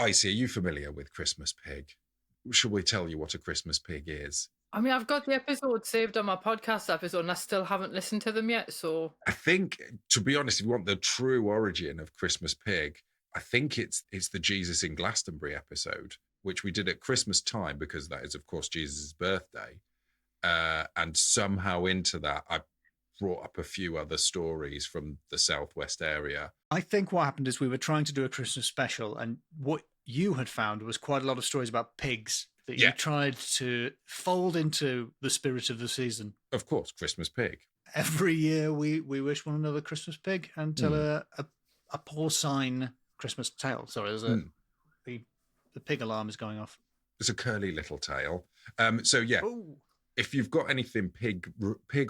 Icy, are you familiar with Christmas Pig? Shall we tell you what a Christmas pig is? I mean, I've got the episode saved on my podcast episode, and I still haven't listened to them yet, so... I think, to be honest, if you want the true origin of Christmas Pig, I think it's the Jesus in Glastonbury episode, which we did at Christmas time, because that is, of course, Jesus' birthday. And somehow into that, I brought up a few other stories from the Southwest area. I think what happened is we were trying to do a Christmas special, and what you had found was quite a lot of stories about pigs that you tried to fold into the spirit of the season. Of course, Christmas Pig. Every year we wish one another Christmas Pig and tell a porcine Christmas tale. Sorry, there's the pig alarm is going off. It's a curly little tail. If you've got anything pig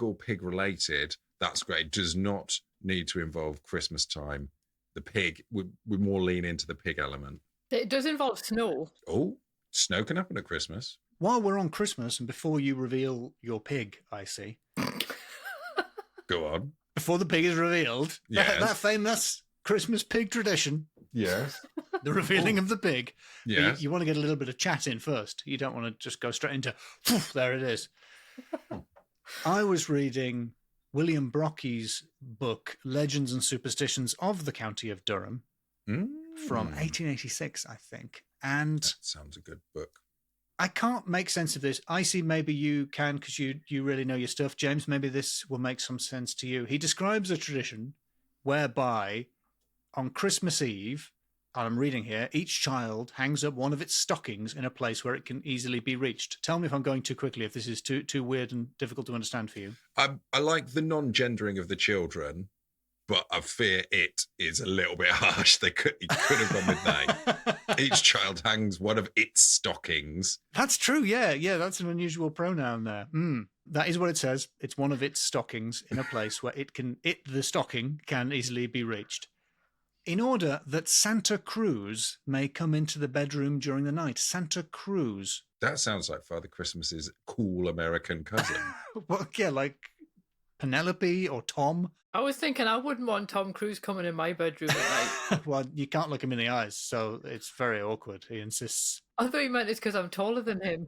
or pig related, that's great. It does not need to involve Christmas time. The pig, we more lean into the pig element. It does involve snow. Oh, snow can happen at Christmas. While we're on Christmas, and before you reveal your pig, Icy. Go on. Before the pig is revealed, that famous Christmas pig tradition. Yes. The revealing of the pig. Yeah. You want to get a little bit of chat in first. You don't want to just go straight into, there it is. I was reading William Brockie's book, Legends and Superstitions of the County of Durham, from 1886, I think. And that sounds a good book. I can't make sense of this. Icy, maybe you can, because you really know your stuff. James, maybe this will make some sense to you. He describes a tradition whereby on Christmas Eve, and I'm reading here, each child hangs up one of its stockings in a place where it can easily be reached. Tell me if I'm going too quickly, if this is too weird and difficult to understand for you. I like the non-gendering of the children, but I fear it is a little bit harsh. He could have gone with they. Each child hangs one of its stockings. That's true, yeah. That's an unusual pronoun there. That is what it says. It's one of its stockings in a place where the stocking can easily be reached. In order that Santa Cruz may come into the bedroom during the night. Santa Cruz. That sounds like Father Christmas's cool American cousin. Well, yeah, like Penelope or Tom. I was thinking I wouldn't want Tom Cruise coming in my bedroom at night. Well, you can't look him in the eyes, so it's very awkward. He insists. I thought you meant it's because I'm taller than him.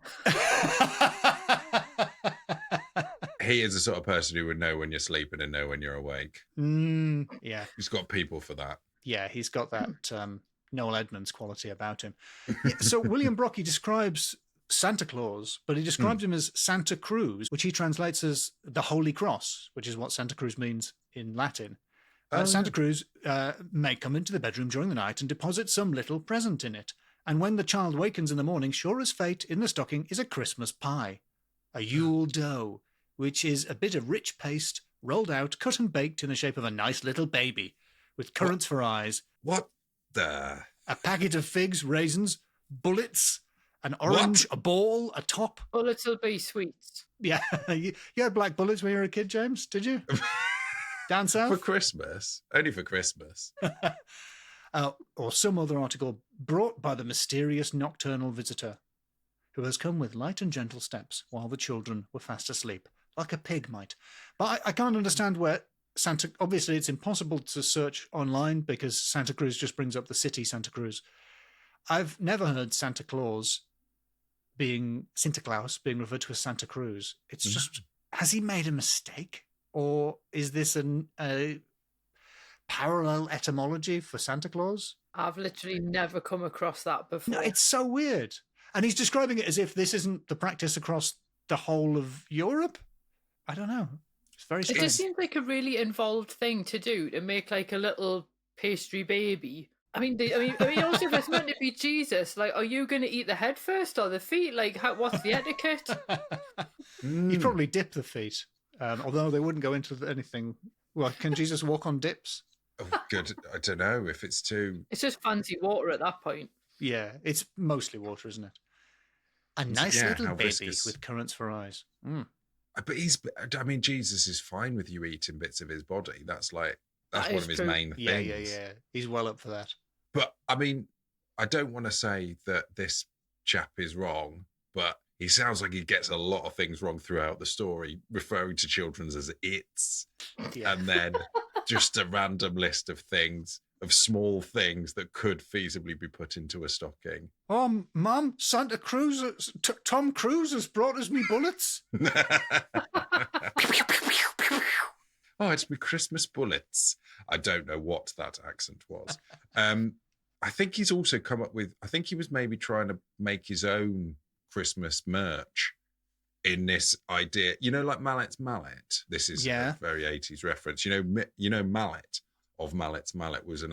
He is the sort of person who would know when you're sleeping and know when you're awake. Yeah. He's got people for that. Yeah, he's got that Noel Edmonds quality about him. So William Brockie describes Santa Claus, but he describes him as Santa Cruz, which he translates as the Holy Cross, which is what Santa Cruz means in Latin. Santa Cruz may come into the bedroom during the night and deposit some little present in it. And when the child wakens in the morning, sure as fate, in the stocking is a Christmas pie, a Yule dough, which is a bit of rich paste rolled out, cut and baked in the shape of a nice little baby, with currants for eyes. What the? A packet of figs, raisins, bullets, an orange, a ball, a top. Bullets will be sweets. Yeah. You had black bullets when you were a kid, James, did you? Down south? For Christmas. Only for Christmas. Or some other article brought by the mysterious nocturnal visitor who has come with light and gentle steps while the children were fast asleep, like a pig might. But I can't understand where Santa... Obviously, it's impossible to search online because Santa Cruz just brings up the city Santa Cruz. I've never heard Santa Claus being referred to as Santa Cruz. It's just... Has he made a mistake? Or is this a parallel etymology for Santa Claus? I've literally never come across that before. No, it's so weird. And he's describing it as if this isn't the practice across the whole of Europe. I don't know. It's very strange. It just seems like a really involved thing to do, to make like a little pastry baby. I mean, also if it's meant to be Jesus, like, are you going to eat the head first or the feet? Like, what's the etiquette? You'd probably dip the feet, although they wouldn't go into anything. Well, can Jesus walk on dips? Oh, good. I don't know if it's too... It's just fancy water at that point. Yeah, it's mostly water, isn't it? A nice little baby with currants for eyes. But Jesus is fine with you eating bits of his body. That's one of his main things. Yeah. He's well up for that. But, I mean, I don't want to say that this chap is wrong, but he sounds like he gets a lot of things wrong throughout the story, referring to children as its, and then just a random list of things. of small things that could feasibly be put into a stocking. Oh, Mum, Tom Cruise has brought us me bullets. Oh, it's me Christmas bullets. I don't know what that accent was. I think he's also come up with, I think he was maybe trying to make his own Christmas merch in this idea. You know, like Mallet's Mallet. This is a very 80s reference. You know, Mallet of Mallet's Mallet was an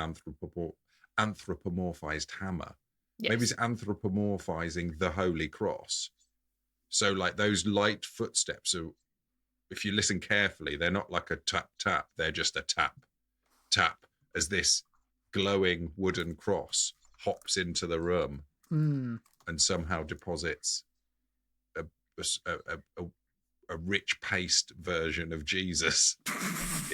anthropomorphized hammer. Yes. Maybe it's anthropomorphizing the Holy Cross. So like those light footsteps are, if you listen carefully, they're not like a tap, tap. They're just a tap, tap as this glowing wooden cross hops into the room and somehow deposits a rich paste version of Jesus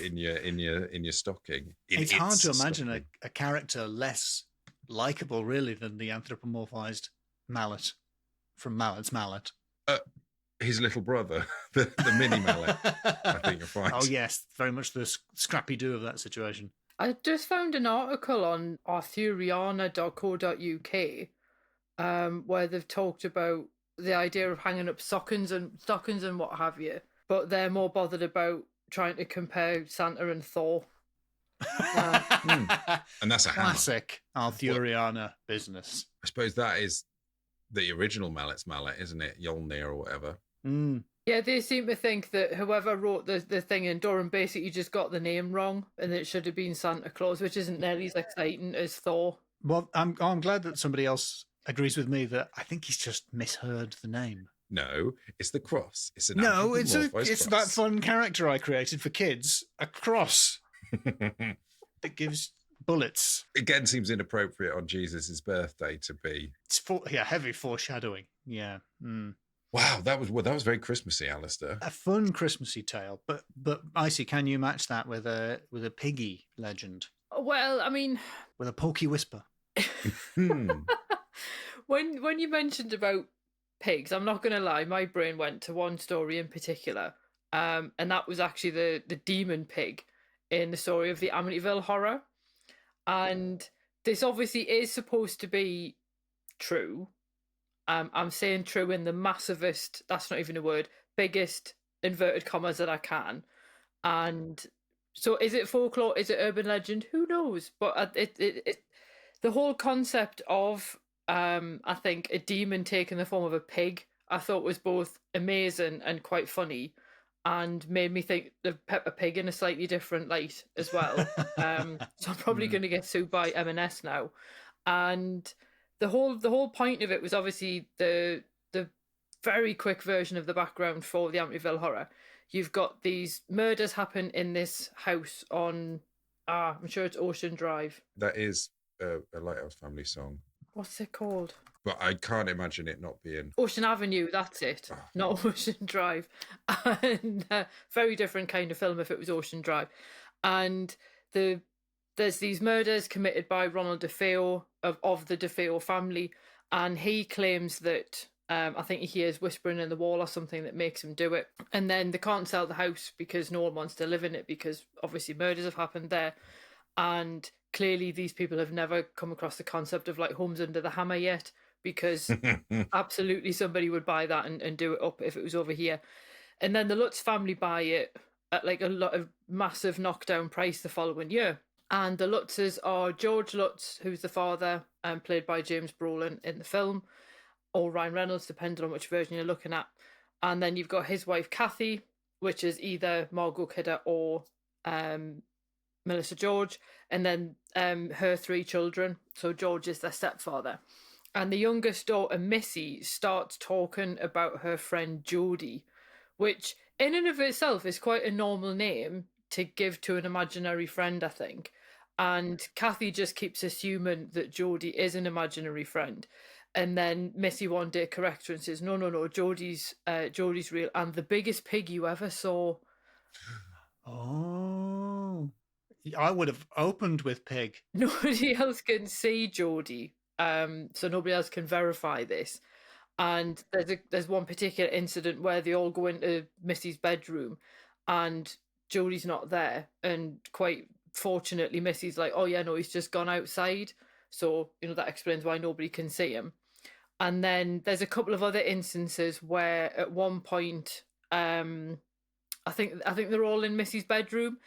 in your stocking. It's hard to imagine a character less likable, really, than the anthropomorphized Mallet from Mallet's Mallet. His little brother, the mini Mallet. I think you'll find. Oh yes, very much the Scrappy-Doo of that situation. I just found an article on arthuriana.co.uk where they've talked about the idea of hanging up stockings and what have you, but they're more bothered about trying to compare Santa and Thor. And that's a classic Arthuriana business. I suppose that is the original Mallet's Mallet, isn't it? Yolnir or whatever. Yeah, they seem to think that whoever wrote the thing in Durham basically just got the name wrong and it should have been Santa Claus, which isn't nearly as exciting as Thor. Well, I'm glad that somebody else agrees with me that I think he's just misheard the name. No, it's the cross. It's an it's that fun character I created for kids, a cross that gives bullets. Again, seems inappropriate on Jesus' birthday to be. It's heavy foreshadowing. Yeah. Wow, that was very Christmassy, Alistair. A fun Christmassy tale, but Icy, can you match that with a piggy legend? Well, I mean, with a pokey whisper. When you mentioned about pigs, I'm not going to lie, my brain went to one story in particular, and that was actually the demon pig in the story of the Amityville Horror. And this obviously is supposed to be true. I'm saying true in the massivest, that's not even a word, biggest inverted commas that I can. And so is it folklore? Is it urban legend? Who knows? But the whole concept of, I think, a demon taking the form of a pig, I thought was both amazing and quite funny, and made me think of Peppa Pig in a slightly different light as well. So I'm probably going to get sued by M&S now. And the whole point of it was obviously the very quick version of the background for the Amityville Horror. You've got these murders happen in this house on, I'm sure it's Ocean Drive. That is a Lighthouse Family song. What's it called? But I can't imagine it not being... Ocean Avenue, that's it. Oh. Not Ocean Drive. And very different kind of film if it was Ocean Drive. And there's these murders committed by Ronald DeFeo of the DeFeo family. And he claims that, I think he hears whispering in the wall or something that makes him do it. And then they can't sell the house because no one wants to live in it because obviously murders have happened there. And clearly these people have never come across the concept of like homes under the hammer yet, because absolutely somebody would buy that and do it up if it was over here. And then the Lutz family buy it at like a massive knockdown price the following year. And the Lutzes are George Lutz, who's the father, played by James Brolin in the film, or Ryan Reynolds, depending on which version you're looking at. And then you've got his wife Kathy, which is either Margot Kidder or Melissa George, and then her three children. So George is their stepfather. And the youngest daughter, Missy, starts talking about her friend Jodie, which in and of itself is quite a normal name to give to an imaginary friend, I think. And Kathy just keeps assuming that Jodie is an imaginary friend. And then Missy one day corrects her and says, no, Jodie's real and the biggest pig you ever saw. Oh, I would have opened with pig. Nobody else can see Jodie. So nobody else can verify this. And there's one particular incident where they all go into Missy's bedroom and Jodie's not there, and quite fortunately, Missy's like, oh yeah, no, he's just gone outside. So, that explains why nobody can see him. And then there's a couple of other instances where at one point, I think they're all in Missy's bedroom,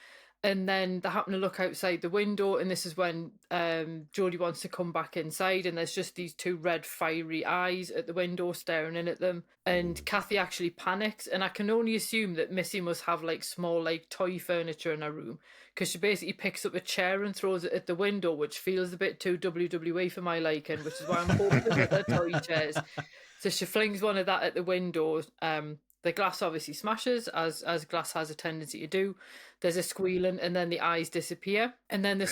and then they happen to look outside the window, and this is when Jodie wants to come back inside, and there's just these two red fiery eyes at the window staring in at them, and Kathy actually panics, and I can only assume that Missy must have like small like toy furniture in her room, because she basically picks up a chair and throws it at the window, which feels a bit too WWE for my liking, which is why I'm hoping that they're toy chairs. So she flings one of that at the window. The glass obviously smashes, as glass has a tendency to do. There's a squealing, and then the eyes disappear. And then the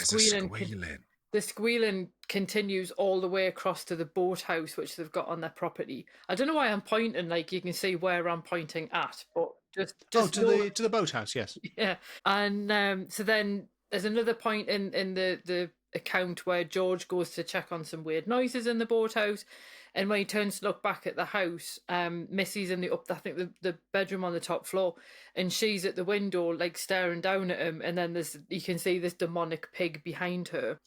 squealing continues all the way across to the boathouse, which they've got on their property. I don't know why I'm pointing, like you can see where I'm pointing at, but just to the boathouse, yes. Yeah. And so then there's another point in the account where George goes to check on some weird noises in the boathouse. And when he turns to look back at the house, Missy's in the bedroom on the top floor, and she's at the window, like staring down at him. And then you can see this demonic pig behind her,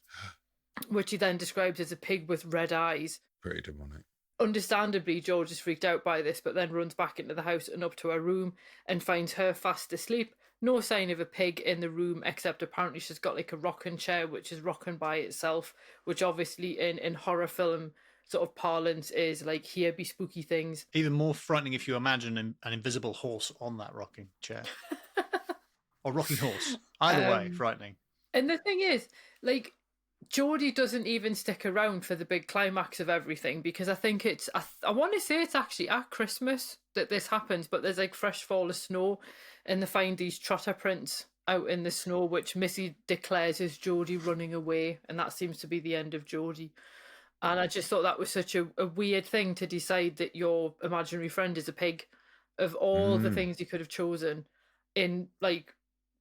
which he then describes as a pig with red eyes. Pretty demonic. Understandably, George is freaked out by this, but then runs back into the house and up to her room and finds her fast asleep. No sign of a pig in the room, except apparently she's got like a rocking chair, which is rocking by itself, which obviously in horror film sort of parlance is like, here be spooky things. Even more frightening if you imagine an invisible horse on that rocking chair. Or rocking horse. Either way, frightening. And the thing is, like, Jodie doesn't even stick around for the big climax of everything, because I think I want to say it's actually at Christmas that this happens, but there's like fresh fall of snow, and they find these trotter prints out in the snow, which Missy declares is Jodie running away, and that seems to be the end of Jodie. And I just thought that was such a weird thing to decide that your imaginary friend is a pig. Of all the things you could have chosen in, like,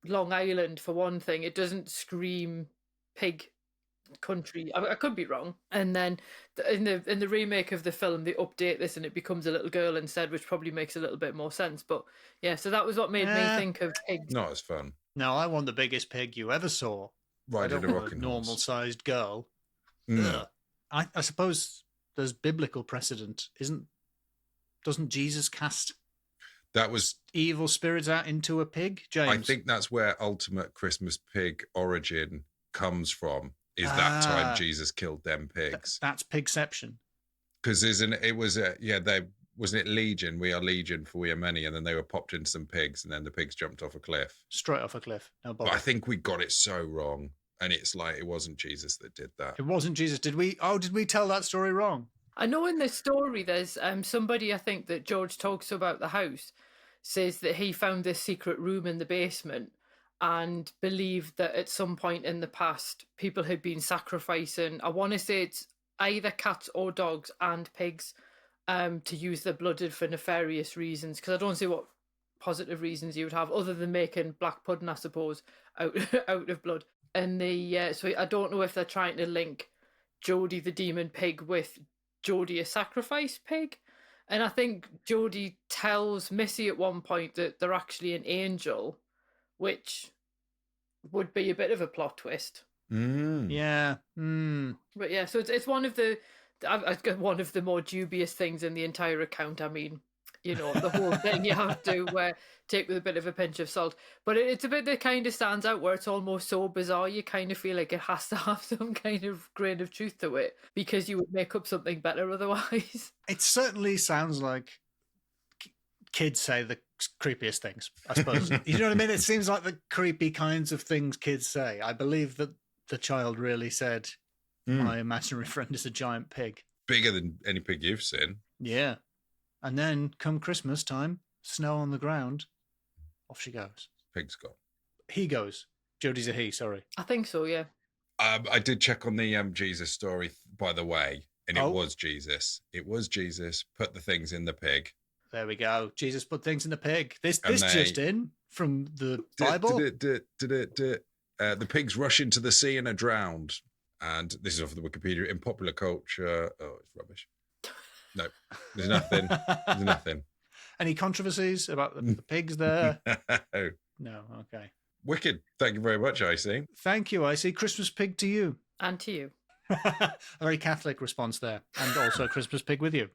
Long Island, for one thing, it doesn't scream pig country. I could be wrong. And then in the remake of the film, they update this and it becomes a little girl instead, which probably makes a little bit more sense. But yeah, so that was what made me think of pigs. Not as fun. No, I want the biggest pig you ever saw. Riding a rocking normal-sized girl. I suppose there's biblical precedent, doesn't Jesus cast evil spirits out into a pig, James? I think that's where ultimate Christmas pig origin comes from, is that time Jesus killed them pigs. That's pigception. Because wasn't it Legion? We are Legion, for we are many, and then they were popped into some pigs, and then the pigs jumped off a cliff. Straight off a cliff. No bother. But I think we got it so wrong. And it's like, it wasn't Jesus that did that. It wasn't Jesus. Did we tell that story wrong? I know in this story there's somebody, I think, that George talks about the house, says that he found this secret room in the basement and believed that at some point in the past people had been sacrificing, I want to say it's either cats or dogs and pigs, to use their blood for nefarious reasons, because I don't see what positive reasons you would have other than making black pudding, I suppose, out of blood. And so I don't know if they're trying to link Jodie the demon pig with Jodie a sacrifice pig. And I think Jodie tells Missy at one point that they're actually an angel, which would be a bit of a plot twist. Yeah. But yeah, so it's one of the I've got one of the more dubious things in the entire account. I mean, the whole thing you have to take with a bit of a pinch of salt. But it's a bit that kind of stands out, where it's almost so bizarre you kind of feel like it has to have some kind of grain of truth to it, because you would make up something better otherwise. It certainly sounds like kids say the creepiest things, I suppose. You know what I mean? It seems like the creepy kinds of things kids say. I believe that the child really said, my imaginary friend is a giant pig. Bigger than any pig you've seen. Yeah. And then, come Christmas time, snow on the ground, off she goes. Pig's gone. He goes. Jodie's a he, sorry. I think so, yeah. I did check on the Jesus story, by the way, and it was Jesus. It was Jesus put the things in the pig. There we go. Jesus put things in the pig. This just in from the Bible. The pigs rush into the sea and are drowned. And this is off the Wikipedia. In popular culture, it's rubbish. No, there's nothing. There's nothing. Any controversies about the pigs there? No. No, okay. Wicked. Thank you very much, Icy. Thank you, Icy. Christmas pig to you. And to you. A very Catholic response there. And also Christmas pig with you.